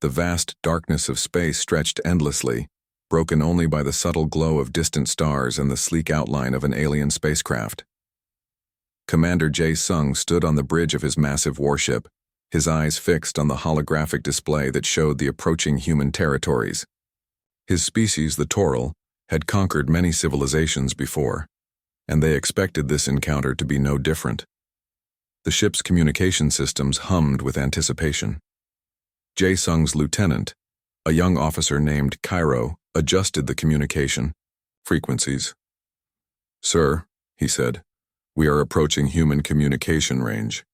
The vast darkness of space stretched endlessly, broken only by the subtle glow of distant stars and the sleek outline of an alien spacecraft. Commander Jae-sung stood on the bridge of his massive warship, his eyes fixed on the holographic display that showed the approaching human territories. His species, the Toral, had conquered many civilizations before, and they expected this encounter to be no different. The ship's communication systems hummed with anticipation. Jae-sung's lieutenant, a young officer named Cairo, adjusted the communication frequencies. "Sir," he said, "we are approaching human communication range."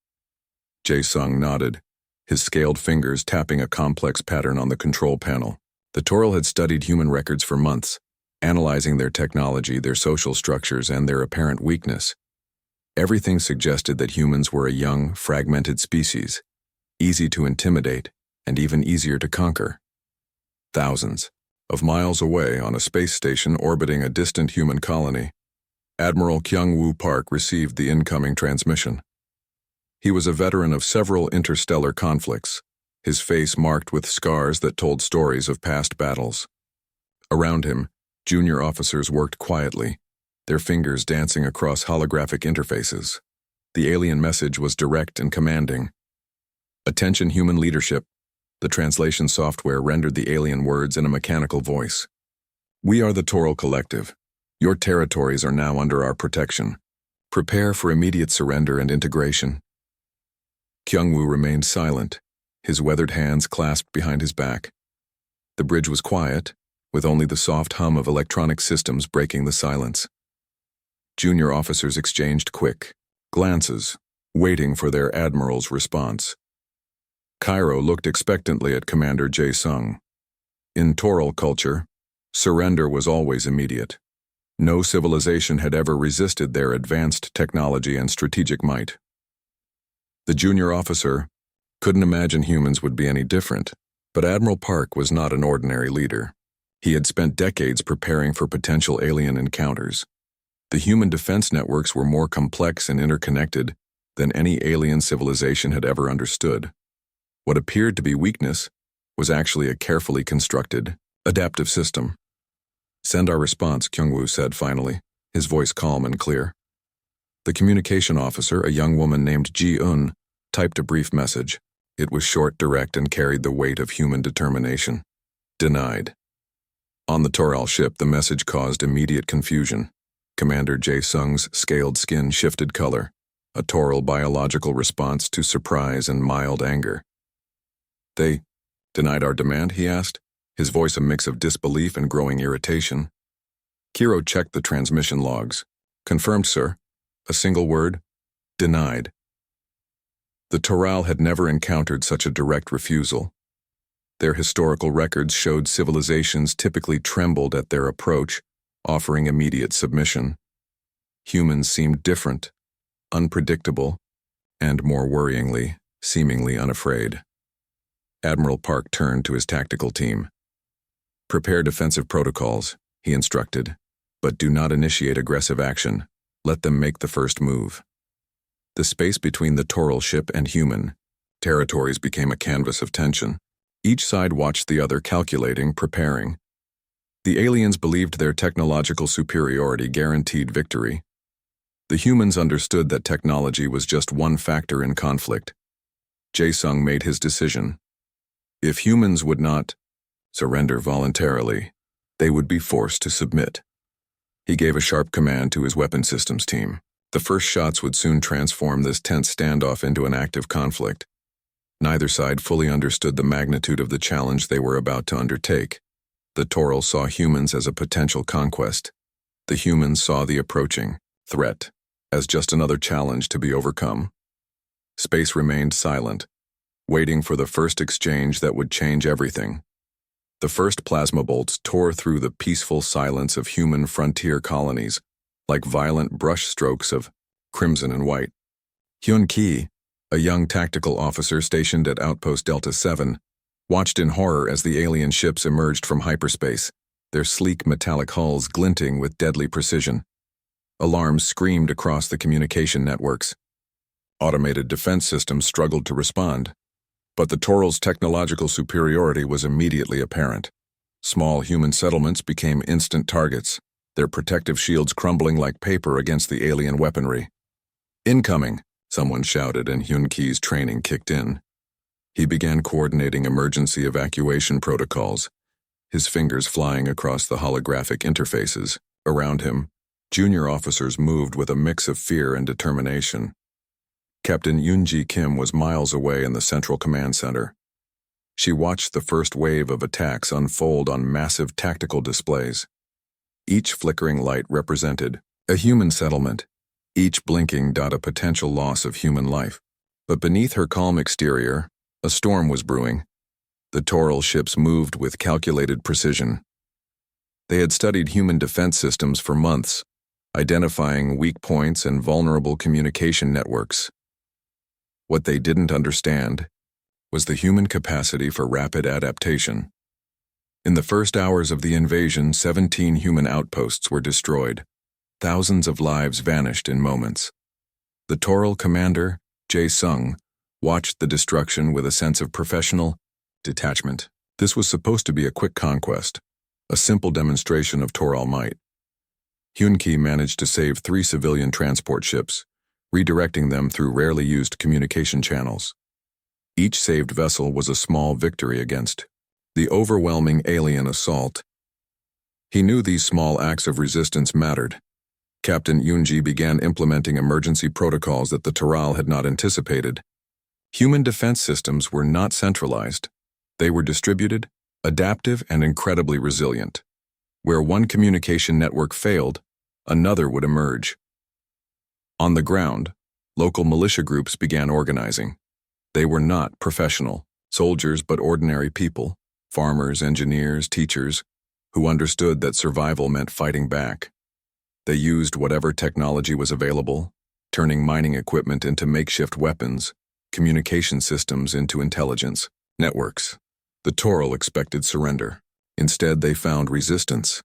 Jae-sung nodded, his scaled fingers tapping a complex pattern on the control panel. The Toral had studied human records for months, analyzing their technology, their social structures, and their apparent weakness. Everything suggested that humans were a young, fragmented species, easy to intimidate, and even easier to conquer. Thousands of miles away on a space station orbiting a distant human colony, Admiral Kyung-woo Park received the incoming transmission. He was a veteran of several interstellar conflicts, his face marked with scars that told stories of past battles. Around him, junior officers worked quietly, their fingers dancing across holographic interfaces. The alien message was direct and commanding. "Attention human leadership." The translation software rendered the alien words in a mechanical voice. "We are the Toral Collective. Your territories are now under our protection. Prepare for immediate surrender and integration." Kyung-woo remained silent, his weathered hands clasped behind his back. The bridge was quiet, with only the soft hum of electronic systems breaking the silence. Junior officers exchanged quick glances, waiting for their admiral's response. Cairo looked expectantly at Commander Jae-sung. In Toral culture, surrender was always immediate. No civilization had ever resisted their advanced technology and strategic might. The junior officer couldn't imagine humans would be any different, but Admiral Park was not an ordinary leader. He had spent decades preparing for potential alien encounters. The human defense networks were more complex and interconnected than any alien civilization had ever understood. What appeared to be weakness was actually a carefully constructed, adaptive system. "Send our response," Kyung-woo said finally, his voice calm and clear. The communication officer, a young woman named Ji-eun, typed a brief message. It was short, direct, and carried the weight of human determination. Denied. On the Toral ship, the message caused immediate confusion. Commander Jae-sung's scaled skin shifted color, a Toral biological response to surprise and mild anger. "They denied our demand?" he asked, his voice a mix of disbelief and growing irritation. Kiro checked the transmission logs. "Confirmed, sir." A single word. "Denied." The Toral had never encountered such a direct refusal. Their historical records showed civilizations typically trembled at their approach, offering immediate submission. Humans seemed different, unpredictable, and more worryingly, seemingly unafraid. Admiral Park turned to his tactical team. "Prepare defensive protocols," he instructed, "but do not initiate aggressive action. Let them make the first move." The space between the Toral ship and human territories became a canvas of tension. Each side watched the other, calculating, preparing. The aliens believed their technological superiority guaranteed victory. The humans understood that technology was just one factor in conflict. Jae-sung made his decision. If humans would not surrender voluntarily, they would be forced to submit. He gave a sharp command to his weapon systems team. The first shots would soon transform this tense standoff into an active conflict. Neither side fully understood the magnitude of the challenge they were about to undertake. The Toral saw humans as a potential conquest. The humans saw the approaching threat as just another challenge to be overcome. Space remained silent, waiting for the first exchange that would change everything. The first plasma bolts tore through the peaceful silence of human frontier colonies, like violent brush strokes of crimson and white. Hyun-ki, a young tactical officer stationed at Outpost Delta 7, watched in horror as the alien ships emerged from hyperspace, their sleek metallic hulls glinting with deadly precision. Alarms screamed across the communication networks. Automated defense systems struggled to respond. But the Toral's technological superiority was immediately apparent. Small human settlements became instant targets, their protective shields crumbling like paper against the alien weaponry. "Incoming!" someone shouted, and Hyun-Ki's training kicked in. He began coordinating emergency evacuation protocols, his fingers flying across the holographic interfaces. Around him, junior officers moved with a mix of fear and determination. Captain Yoon-ji Kim was miles away in the Central Command Center. She watched the first wave of attacks unfold on massive tactical displays. Each flickering light represented a human settlement, each blinking dot a potential loss of human life. But beneath her calm exterior, a storm was brewing. The Toral ships moved with calculated precision. They had studied human defense systems for months, identifying weak points and vulnerable communication networks. What they didn't understand was the human capacity for rapid adaptation. In the first hours of the invasion, 17 human outposts were destroyed. Thousands of lives vanished in moments. The Toral commander, Jae-sung, watched the destruction with a sense of professional detachment. This was supposed to be a quick conquest, a simple demonstration of Toral might. Hyun-Ki managed to save 3 civilian transport ships, redirecting them through rarely used communication channels. Each saved vessel was a small victory against the overwhelming alien assault. He knew these small acts of resistance mattered. Captain Yoon-ji began implementing emergency protocols that the Toral had not anticipated. Human defense systems were not centralized. They were distributed, adaptive, and incredibly resilient. Where one communication network failed, another would emerge. On the ground, local militia groups began organizing. They were not professional soldiers but ordinary people, farmers, engineers, teachers, who understood that survival meant fighting back. They used whatever technology was available, turning mining equipment into makeshift weapons, communication systems into intelligence networks. The Toral expected surrender. Instead, they found resistance.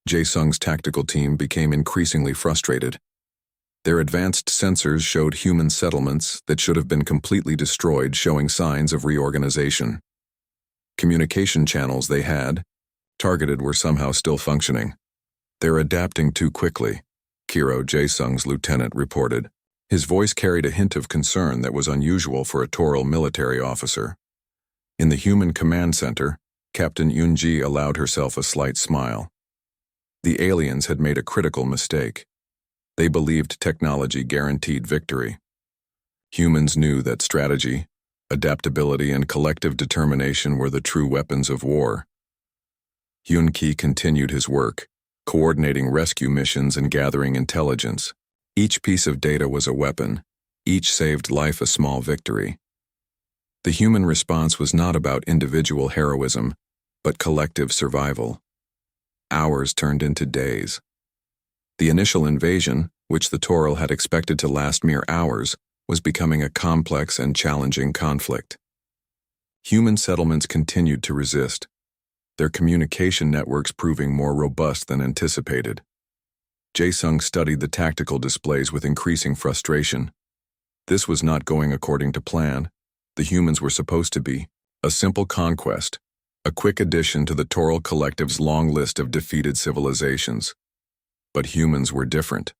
Jae-sung's tactical team became increasingly frustrated. Their advanced sensors showed human settlements that should have been completely destroyed, showing signs of reorganization. Communication channels they had targeted were somehow still functioning. "They're adapting too quickly," Kiro, Jae-sung's lieutenant, reported. His voice carried a hint of concern that was unusual for a Toral military officer. In the human command center, Captain Yoon-ji allowed herself a slight smile. The aliens had made a critical mistake. They believed technology guaranteed victory. Humans knew that strategy, adaptability, and collective determination were the true weapons of war. Hyun-Ki continued his work, coordinating rescue missions and gathering intelligence. Each piece of data was a weapon. Each saved life a small victory. The human response was not about individual heroism, but collective survival. Hours turned into days. The initial invasion, which the Toral had expected to last mere hours, was becoming a complex and challenging conflict. Human settlements continued to resist, their communication networks proving more robust than anticipated. Jae-sung studied the tactical displays with increasing frustration. This was not going according to plan. The humans were supposed to be a simple conquest, a quick addition to the Toral Collective's long list of defeated civilizations. But humans were different.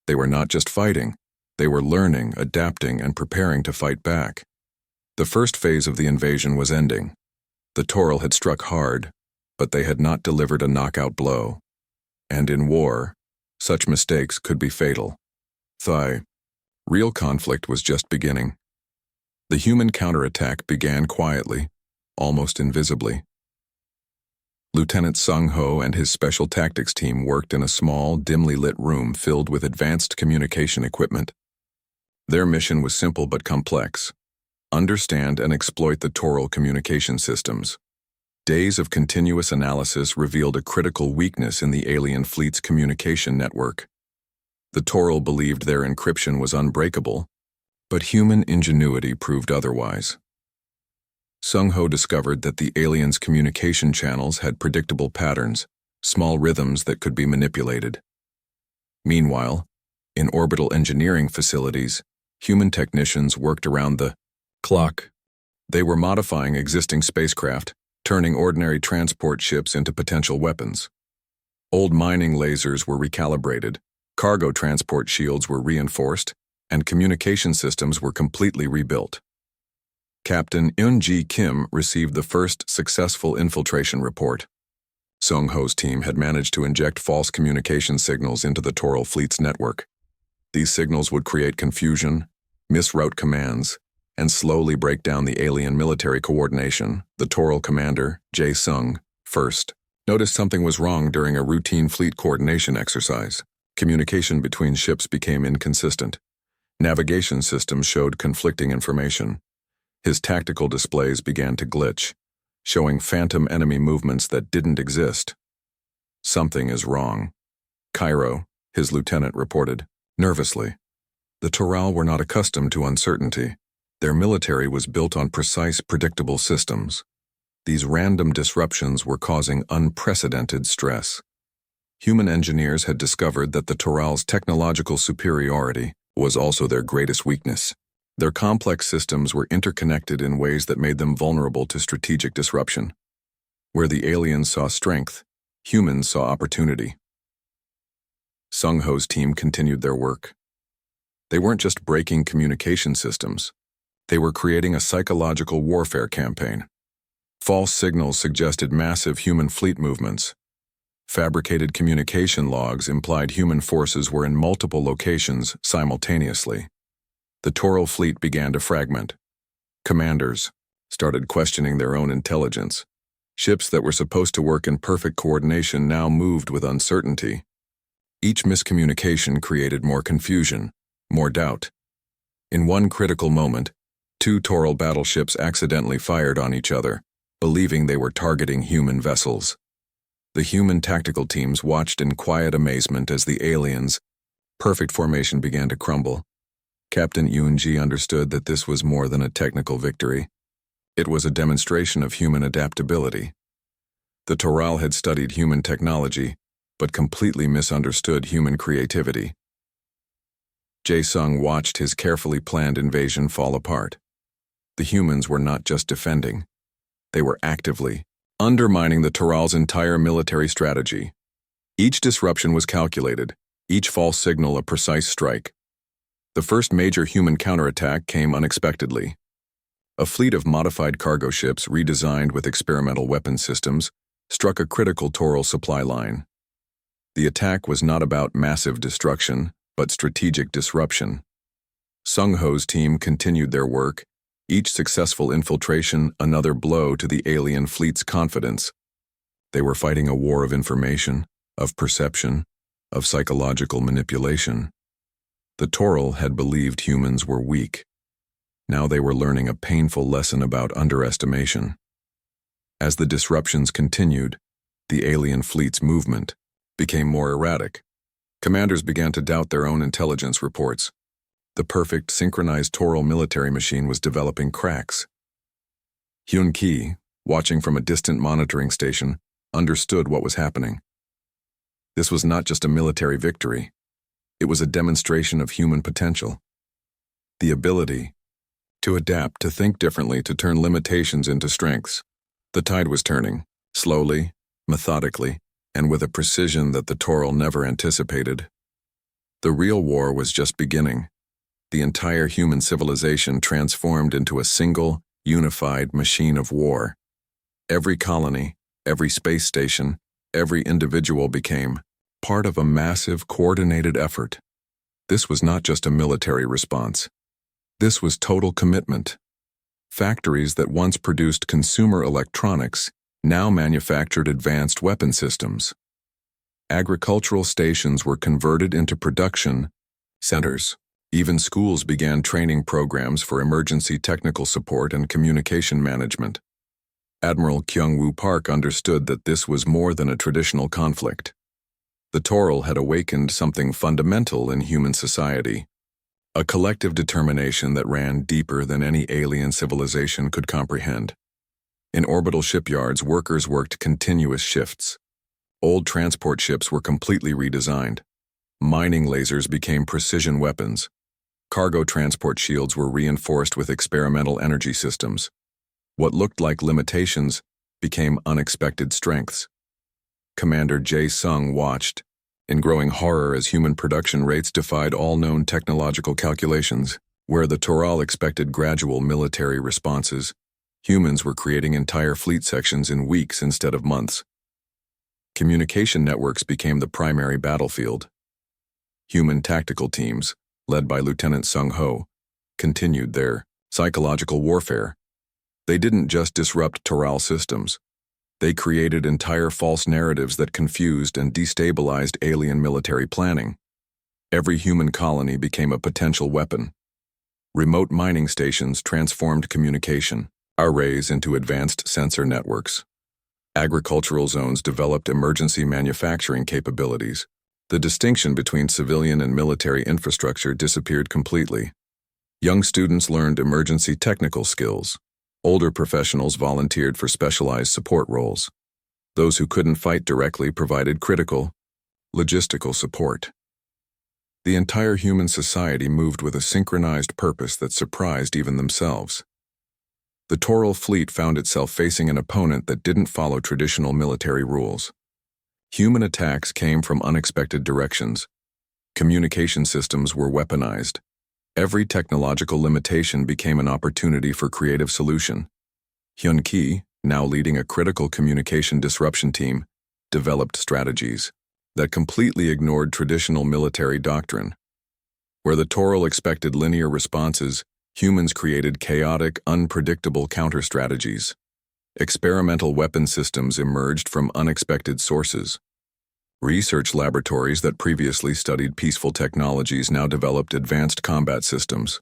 They were not just fighting. They were learning, adapting, and preparing to fight back. The first phase of the invasion was ending. The Toral had struck hard, but they had not delivered a knockout blow. And in war, such mistakes could be fatal. Real conflict was just beginning. The human counterattack began quietly, almost invisibly. Lieutenant Sung-ho and his special tactics team worked in a small, dimly lit room filled with advanced communication equipment. Their mission was simple but complex: understand and exploit the Toral communication systems. Days of continuous analysis revealed a critical weakness in the alien fleet's communication network. The Toral believed their encryption was unbreakable, but human ingenuity proved otherwise. Sung-ho discovered that the aliens' communication channels had predictable patterns, small rhythms that could be manipulated. Meanwhile, in orbital engineering facilities, human technicians worked around the clock They were modifying existing spacecraft, turning ordinary transport ships into potential weapons. Old mining lasers were recalibrated, cargo transport shields were reinforced, and communication systems were completely rebuilt. Captain Eun-ji Kim received the first successful infiltration report. Sung-ho's team had managed to inject false communication signals into the Toral fleet's network. These signals would create confusion, misroute commands, and slowly break down the alien military coordination. The Toral commander, Jae Sung, first, noticed something was wrong during a routine fleet coordination exercise. Communication between ships became inconsistent. Navigation systems showed conflicting information. His tactical displays began to glitch, showing phantom enemy movements that didn't exist. Something is wrong, Cairo, his lieutenant, reported, nervously. The Toral were not accustomed to uncertainty. Their military was built on precise, predictable systems. These random disruptions were causing unprecedented stress. Human engineers had discovered that the Toral's technological superiority was also their greatest weakness. Their complex systems were interconnected in ways that made them vulnerable to strategic disruption. Where the aliens saw strength, humans saw opportunity. Sung-ho's team continued their work. They weren't just breaking communication systems. They were creating a psychological warfare campaign. False signals suggested massive human fleet movements. Fabricated communication logs implied human forces were in multiple locations simultaneously. The Toral fleet began to fragment. Commanders started questioning their own intelligence. Ships that were supposed to work in perfect coordination now moved with uncertainty. Each miscommunication created more confusion, more doubt. In one critical moment, two Toral battleships accidentally fired on each other, believing they were targeting human vessels. The human tactical teams watched in quiet amazement as the aliens' perfect formation began to crumble. Captain Eun-ji understood that this was more than a technical victory. It was a demonstration of human adaptability. The Toral had studied human technology, but completely misunderstood human creativity. Jae Sung watched his carefully planned invasion fall apart. The humans were not just defending. They were actively undermining the Toral's entire military strategy. Each disruption was calculated, each false signal a precise strike. The first major human counterattack came unexpectedly. A fleet of modified cargo ships redesigned with experimental weapon systems struck a critical Toral supply line. The attack was not about massive destruction, but strategic disruption. Sung-ho's team continued their work, each successful infiltration another blow to the alien fleet's confidence. They were fighting a war of information, of perception, of psychological manipulation. The Toral had believed humans were weak. Now they were learning a painful lesson about underestimation. As the disruptions continued, the alien fleet's movement became more erratic. Commanders began to doubt their own intelligence reports. The perfect, synchronized Toral military machine was developing cracks. Hyun-ki, watching from a distant monitoring station, understood what was happening. This was not just a military victory. It was a demonstration of human potential. The ability to adapt, to think differently, to turn limitations into strengths. The tide was turning, slowly, methodically, and with a precision that the Toral never anticipated. The real war was just beginning. The entire human civilization transformed into a single, unified machine of war. Every colony, every space station, every individual became part of a massive, coordinated effort. This was not just a military response. This was total commitment. Factories that once produced consumer electronics now manufactured advanced weapon systems. Agricultural stations were converted into production centers. Even schools began training programs for emergency technical support and communication management. Admiral Kyung-woo Park understood that this was more than a traditional conflict. The Toral had awakened something fundamental in human society, a collective determination that ran deeper than any alien civilization could comprehend. In orbital shipyards, workers worked continuous shifts. Old transport ships were completely redesigned. Mining lasers became precision weapons. Cargo transport shields were reinforced with experimental energy systems. What looked like limitations became unexpected strengths. Commander Jae-sung watched, in growing horror as human production rates defied all known technological calculations. Where the Toral expected gradual military responses, humans were creating entire fleet sections in weeks instead of months. Communication networks became the primary battlefield. Human tactical teams, led by Lieutenant Sung-ho, continued their psychological warfare. They didn't just disrupt Toral systems. They created entire false narratives that confused and destabilized alien military planning. Every human colony became a potential weapon. Remote mining stations transformed communication arrays into advanced sensor networks. Agricultural zones developed emergency manufacturing capabilities. The distinction between civilian and military infrastructure disappeared completely. Young students learned emergency technical skills. Older professionals volunteered for specialized support roles. Those who couldn't fight directly provided critical, logistical support. The entire human society moved with a synchronized purpose that surprised even themselves. The Toral fleet found itself facing an opponent that didn't follow traditional military rules. Human attacks came from unexpected directions. Communication systems were weaponized. Every technological limitation became an opportunity for creative solution. Hyun Ki, now leading a critical communication disruption team, developed strategies that completely ignored traditional military doctrine. Where the Toral expected linear responses, humans created chaotic, unpredictable counter-strategies. Experimental weapon systems emerged from unexpected sources. Research laboratories that previously studied peaceful technologies now developed advanced combat systems.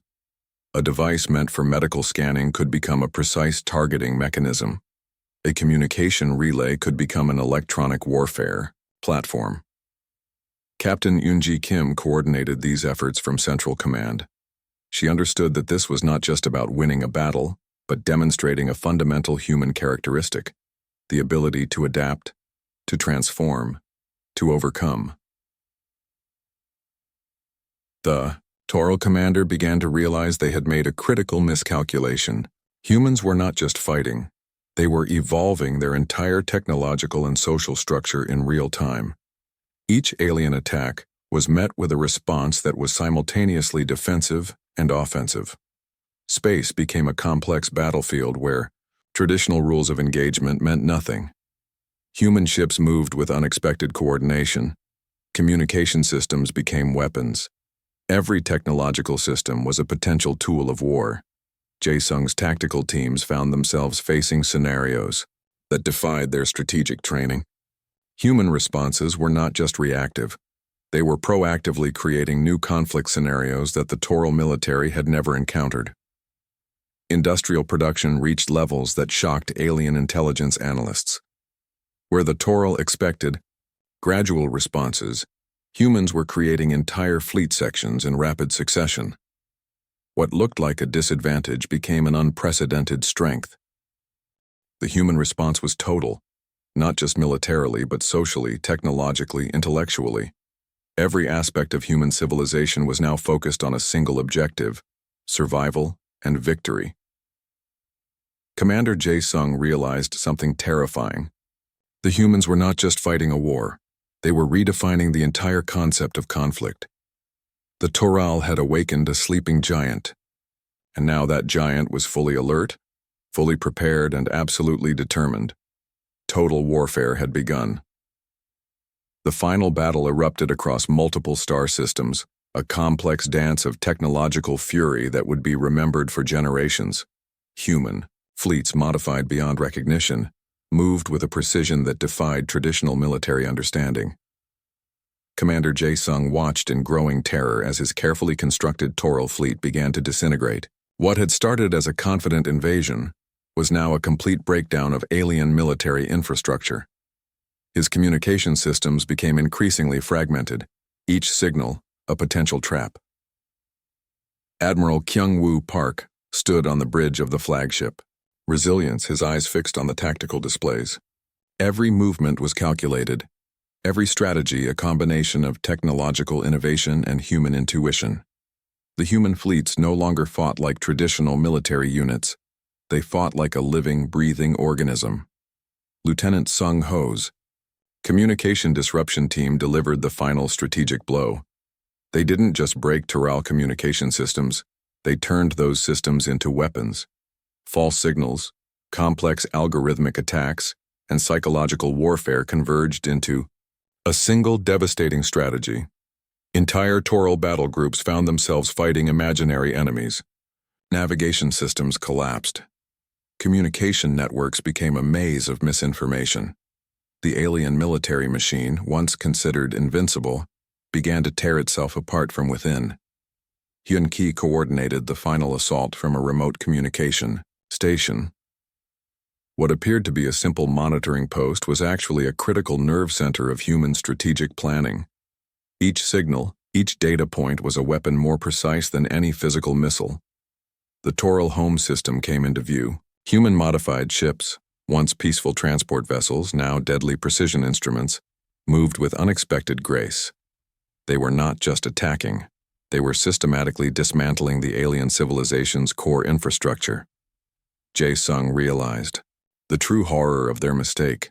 A device meant for medical scanning could become a precise targeting mechanism. A communication relay could become an electronic warfare platform. Captain Yoonji Kim coordinated these efforts from Central Command. She understood that this was not just about winning a battle, but demonstrating a fundamental human characteristic, the ability to adapt, to transform, to overcome. The Toral commander began to realize they had made a critical miscalculation. Humans were not just fighting. They were evolving their entire technological and social structure in real time. Each alien attack was met with a response that was simultaneously defensive and offensive. Space became a complex battlefield where traditional rules of engagement meant nothing. Human ships moved with unexpected coordination. Communication systems became weapons. Every technological system was a potential tool of war. Jae-sung's tactical teams found themselves facing scenarios that defied their strategic training. Human responses were not just reactive. They were proactively creating new conflict scenarios that the Toral military had never encountered. Industrial production reached levels that shocked alien intelligence analysts. Where the Toral expected gradual responses, humans were creating entire fleet sections in rapid succession. What looked like a disadvantage became an unprecedented strength. The human response was total, not just militarily but socially, technologically, intellectually. Every aspect of human civilization was now focused on a single objective: survival and victory. Commander Jae-sung realized something terrifying. The humans were not just fighting a war. They were redefining the entire concept of conflict. The Toral had awakened a sleeping giant, and now that giant was fully alert, fully prepared, and absolutely determined. Total warfare had begun. The final battle erupted across multiple star systems, a complex dance of technological fury that would be remembered for generations. Human fleets modified beyond recognition, moved with a precision that defied traditional military understanding. Commander Jae-sung watched in growing terror as his carefully constructed Toral fleet began to disintegrate. What had started as a confident invasion was now a complete breakdown of alien military infrastructure. His communication systems became increasingly fragmented, each signal a potential trap. Admiral Kyung-woo Park stood on the bridge of the flagship. Resilience, his eyes fixed on the tactical displays. Every movement was calculated. Every strategy a combination of technological innovation and human intuition. The human fleets no longer fought like traditional military units. They fought like a living, breathing organism. Lieutenant Sung Ho's communication disruption team delivered the final strategic blow. They didn't just break Toral communication systems, they turned those systems into weapons. False signals, complex algorithmic attacks, and psychological warfare converged into a single devastating strategy. Entire Toral battle groups found themselves fighting imaginary enemies. Navigation systems collapsed. Communication networks became a maze of misinformation. The alien military machine, once considered invincible, began to tear itself apart from within. Hyun Ki coordinated the final assault from a remote communication station. What appeared to be a simple monitoring post was actually a critical nerve center of human strategic planning. Each signal, each data point was a weapon more precise than any physical missile. The Toral home system came into view. Human-modified ships, once peaceful transport vessels, now deadly precision instruments, moved with unexpected grace. They were not just attacking, they were systematically dismantling the alien civilization's core infrastructure. Jae-sung realized the true horror of their mistake.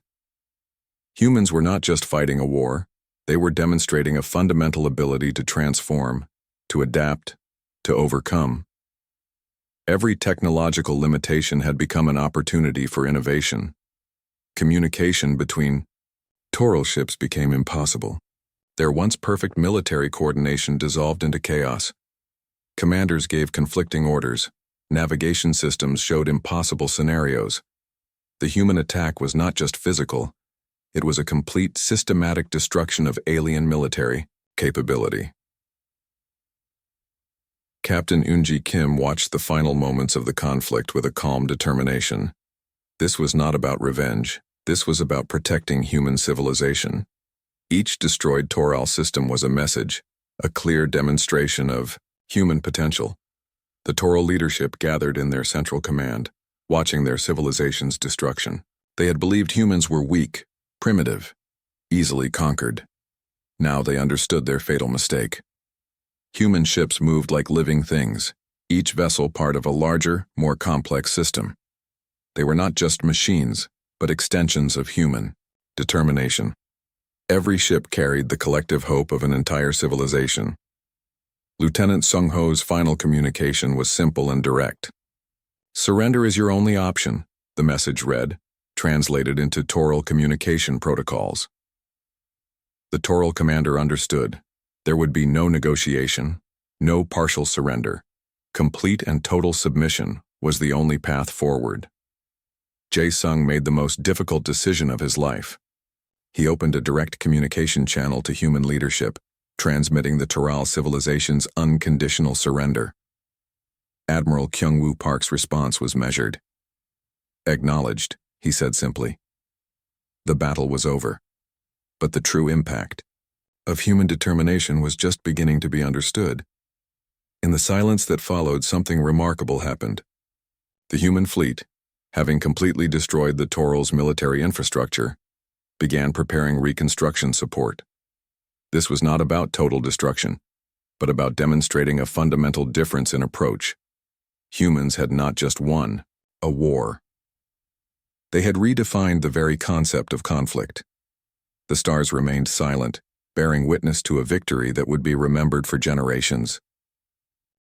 Humans were not just fighting a war, they were demonstrating a fundamental ability to transform, to adapt, to overcome. Every technological limitation had become an opportunity for innovation. Communication between Toral ships became impossible. Their once perfect military coordination dissolved into chaos. Commanders gave conflicting orders. Navigation systems showed impossible scenarios. The human attack was not just physical, it was a complete systematic destruction of alien military capability. Captain Eun-ji Kim watched the final moments of the conflict with a calm determination. This was not about revenge, this was about protecting human civilization. Each destroyed Toral system was a message, a clear demonstration of human potential. The Toral leadership gathered in their central command, watching their civilization's destruction. They had believed humans were weak, primitive, easily conquered. Now they understood their fatal mistake. Human ships moved like living things, each vessel part of a larger, more complex system. They were not just machines, but extensions of human determination. Every ship carried the collective hope of an entire civilization. Lieutenant Sung Ho's final communication was simple and direct. "Surrender is your only option," the message read, translated into Toral communication protocols. The Toral commander understood. There would be no negotiation, no partial surrender. Complete and total submission was the only path forward. Jae-sung made the most difficult decision of his life. He opened a direct communication channel to human leadership, transmitting the Toral civilization's unconditional surrender. Admiral Kyung-woo Park's response was measured. "Acknowledged," he said simply. The battle was over, but the true impact of human determination was just beginning to be understood. In the silence that followed, something remarkable happened. The human fleet, having completely destroyed the Toral's military infrastructure, began preparing reconstruction support. This was not about total destruction, but about demonstrating a fundamental difference in approach. Humans had not just won a war. They had redefined the very concept of conflict. The stars remained silent, bearing witness to a victory that would be remembered for generations.